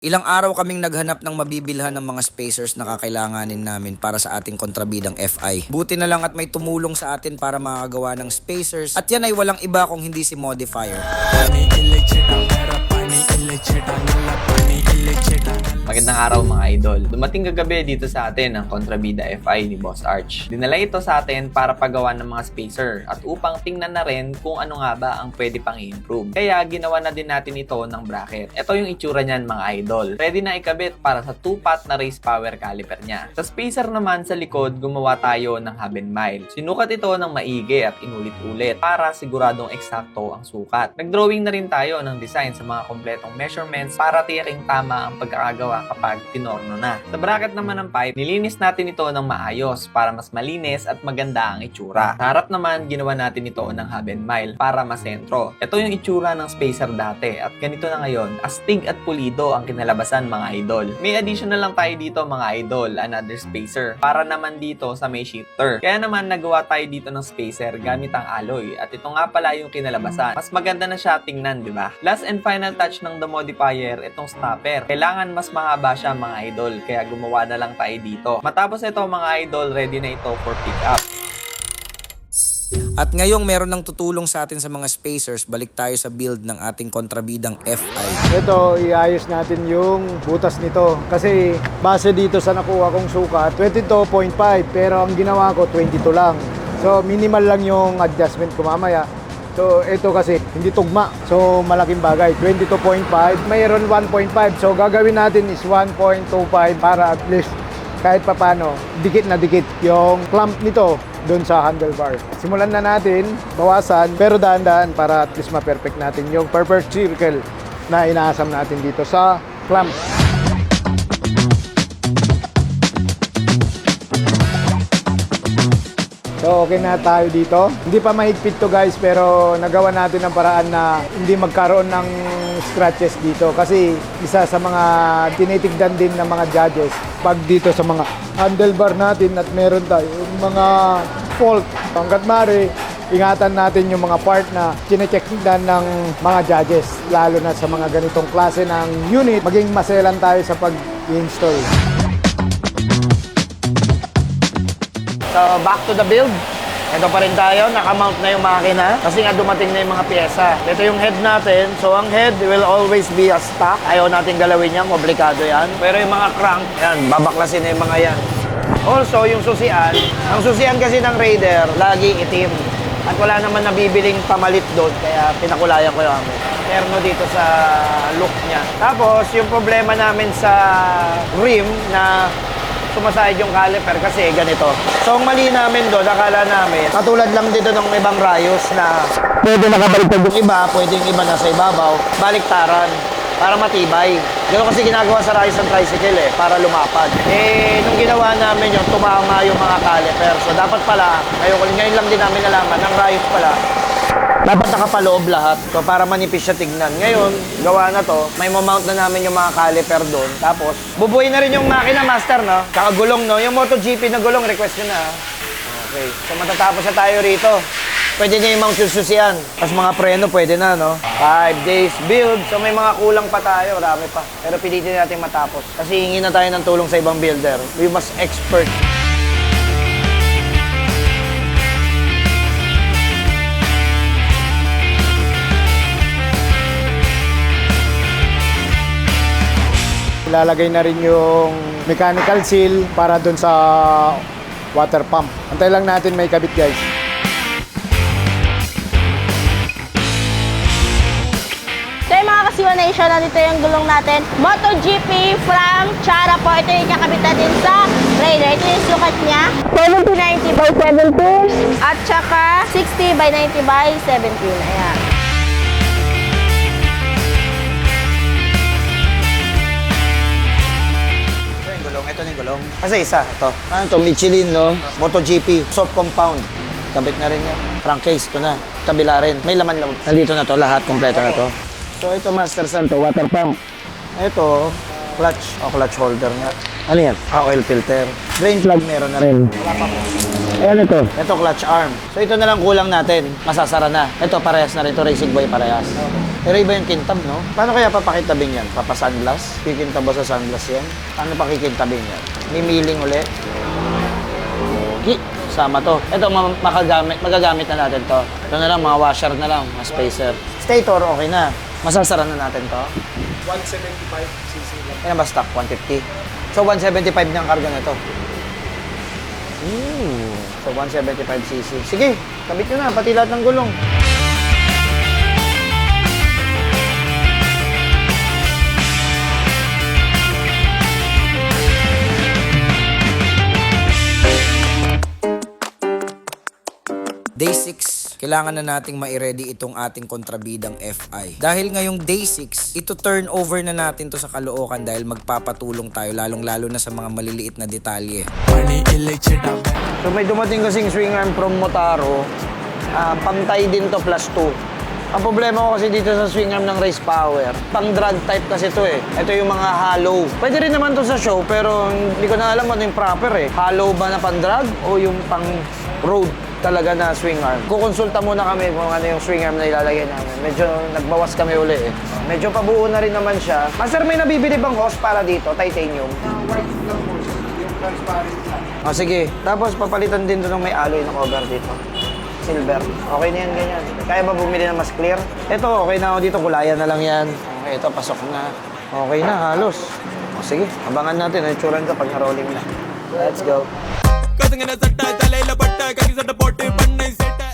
Ilang araw kaming naghanap ng mabibilhan ng mga spacers na kakailanganin namin para sa ating kontrabidang FI. Buti na lang at may tumulong sa atin para makagawa ng spacers at yan ay walang iba kung hindi si Modifier. Magandang araw mga idol. Dumating kagabi dito sa atin ang kontrabida FI ni Boss Arch. Dinala ito sa atin para paggawa ng mga spacer at upang tingnan na rin kung ano nga ba ang pwede pang i-improve. Kaya ginawa na din natin ito ng bracket. Ito yung itsura niyan mga idol. Ready na ikabit para sa 2-pot na race power caliper niya. Sa spacer naman sa likod, gumawa tayo ng hub and mile. Sinukat ito ng maigi at inulit-ulit para siguradong eksakto ang sukat. Nag-drawing na rin tayo ng design sa mga kompletong measurements para tiyaking tama ang pagkakagawa kapag tinorno na. Sa bracket naman ng pipe, nilinis natin ito ng maayos para mas malinis at maganda ang itsura. Sa harap naman, ginawa natin ito ng hub and mile para masentro. Ito yung itsura ng spacer dati at ganito na ngayon, astig at pulido ang kinalabasan mga idol. May additional lang tayo dito mga idol, another spacer para naman dito sa may shifter. Kaya naman nagawa tayo dito ng spacer gamit ang alloy at ito nga pala yung kinalabasan. Mas maganda na siya tingnan, di ba? Last and final touch ng The Modifier, itong stopper. Kailangan mas mahaba siya mga idol, kaya gumawa na lang tayo dito. Matapos ito mga idol, ready na ito for pick up. At ngayong meron ng tutulong sa atin sa mga spacers, balik tayo sa build ng ating kontrabidang FI. Ito, iayos natin yung butas nito. Kasi base dito sa nakuha kong sukat, 22.5 pero ang ginawa ko 22 lang. So minimal lang yung adjustment ko mamaya. So ito kasi hindi tugma. So malaking bagay, 22.5, mayroon 1.5. So gagawin natin is 1.25 para at least kahit papano, dikit na dikit yung clamp nito doon sa handlebar. Simulan na natin, bawasan, pero dahan-dahan para at least ma-perfect natin yung perfect circle na inaasam natin dito sa clamp. So okay na tayo dito. Hindi pa mahigpit to guys, pero nagawa natin ang paraan na hindi magkaroon ng scratches dito. Kasi isa sa mga tinitigdan din ng mga judges pag dito sa mga handlebar natin at meron tayo mga fault. Hanggat maaari, ingatan natin yung mga part na chinecheckdan ng mga judges. Lalo na sa mga ganitong klase ng unit, maging maselan tayo sa pag-install. So, back to the build. Ito pa rin tayo, nakamount na yung makina kasi nga dumating na yung mga pyesa. Ito yung head natin. So, ang head will always be a stock. Ayaw natin galawin yan, komplikado yan. Pero yung mga crank, yan, babaklasin na yung mga yan. Also, yung susian. Ang susian kasi ng Raider, lagi itim. At wala naman nabibiling pamalit doon, kaya pinakulayan ko yung amin. Terno dito sa look niya. Tapos, yung problema namin sa rim na sumasahid yung caliper kasi ganito. So, ang mali namin doon, akala namin, katulad lang dito ng ibang Rayos na pwede nakabaliktad yung iba, pwede yung iba nasa ibabaw, baliktaran, para matibay. Ganoon kasi ginagawa sa Rayos ng tricycle para lumapad. Nung ginawa namin yun, tumama yung mga caliper. So, dapat pala, ngayon lang din namin nalaman, ang Rayos pala, dapat nakapaloob lahat. So, para manipis siya tignan. Ngayon, gawa na to, may mamount na namin yung mga caliper doon. Tapos, bubuhay na rin yung makina, master, no? Tsaka gulong, no? Yung MotoGP na gulong, request nyo na. Okay. So, matatapos na tayo rito. Pwede niya i-mount yung susian. Tapos mga preno, pwede na, no? 5 days build. So, may mga kulang pa tayo. Marami pa. Pero pilitin natin matapos. Kasi hingin na tayo ng tulong sa ibang builder. We must expert. Ilalagay na rin yung mechanical seal para dun sa water pump. Antay lang natin may kabit guys. So yung mga Kasiwa Nation, nandito yung gulong natin. MotoGP from Chara po. Ito yung kakabit natin sa Raider. Ito yung sukat niya. 70-90 by 17. At saka 60 by 90 by 17. Ayan. Ito na yung gulong. Kasi isa, ito. Ano ito? Michelin, no? MotoGP. Soft compound. Kabit na rin yan. Crankcase, ito na. Kabila rin. May laman lang. Nandito na to lahat. Kompleto na to. So, ito master sand to. Water pump. Ito, clutch. O, clutch holder nga. Ano yan? Oil filter. Drain plug meron na rin. Ayan ito. Ito, clutch arm. So, ito na lang kulang natin. Masasara na. Ito, parehas na rin. Ito, Racing Boy parehas. Pero iba yung kintab, no? Paano kaya papakitabing yan? Papasunblas? Kikintab ba sa sunblas yan? Paano pakikintabing yan? Mimiling ulit? Okay. Sama to. Ito, magagamit na natin to. Ito na lang, mga washer na lang, mga spacer. Stator, okay na. Masasara na natin to. 175cc lang. Yan ba stock? 150? So, 175 niyang karga na to. So, 175cc. Sige, kabit nyo na, pati lahat ng gulong. Day 6, kailangan na nating ma-ready itong ating kontrabidang FI. Dahil ngayong day 6, ito turn over na natin to sa Caloocan dahil magpapatulong tayo lalong-lalo na sa mga maliliit na detalye. So may dumating kasing swing arm from Motaro, pantay din to plus 2. Ang problema ko kasi dito sa swing arm ng Race Power, pang drag type kasi to eh. Ito yung mga hollow. Pwede rin naman to sa show pero hindi ko na alam ano yung proper eh. Hollow ba na pang drag o yung pang road talaga na swing arm. Kukonsulta muna kami kung ano yung swing arm na ilalagay namin. Medyo nagbawas kami uli eh. Medyo pabuo na rin naman siya. Master, may nabibili bang hose para dito? Titanium? White lang po. Yung transparent lang. Oh, sige. Tapos papalitan din doon ng may alloy na cover dito. Silver. Okay na yan, ganyan. Kaya ba bumili ng mas clear? Ito, okay na ako dito. Kulayan na lang yan. Okay, ito, pasok na. Okay na, halos. O, sige, abangan natin. Ang itsura nito pag na-rolling na. Let's go.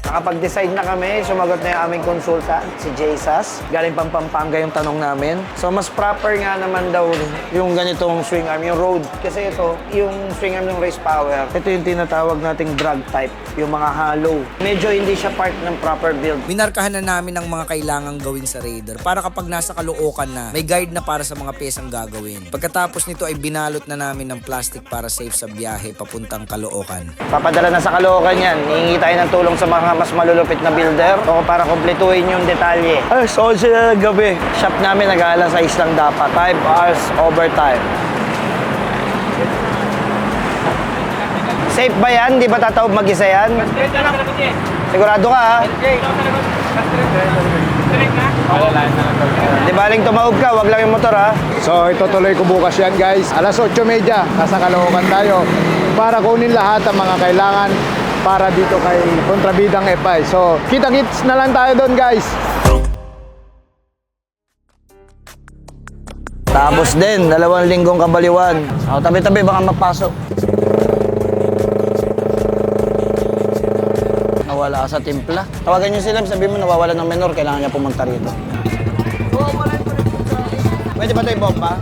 Nakapag-decide na kami, sumagot na yung aming konsultant, si Jesus. Galing Pampanga yung tanong namin. So, mas proper nga naman daw yung ganitong swing arm, yung road. Kasi ito, yung swing arm ng Race Power, ito yung tinatawag nating drag type, yung mga hollow. Medyo hindi siya part ng proper build. Minarkahan na namin ang mga kailangang gawin sa Raider para kapag nasa Caloocan na, may guide na para sa mga pesang gagawin. Pagkatapos nito ay binalot na namin ng plastic para safe sa biyahe papuntang Caloocan. Papadala na sa Caloocan yan. Hihingi tayo ng tulong sa mga mas malulupit na builder o para kumpletuhin yung detalye. Ay, so sila gabi. Shop namin nag-aalas 6 lang dapat. 5 hours overtime. Safe ba yan? Di ba tatawag mag-isa yan? Sigurado ka ha? Di baling tumawag ka, wag lang yung motor ha? So itutuloy ko bukas yan guys. Alas 8:30, nasa Caloocan tayo para kunin lahat ng mga kailangan para dito kay kontrabidang FI. So kita-kits na lang tayo doon guys. Tapos din, 2 linggong kabaliwan. O, tabi-tabi, baka mapasok. Nawala ka sa timpla. Tawagan niyo sila, sabihin mo nawawala ng menor, kailangan niya pumunta rito. Pwede ba ito yung bomba?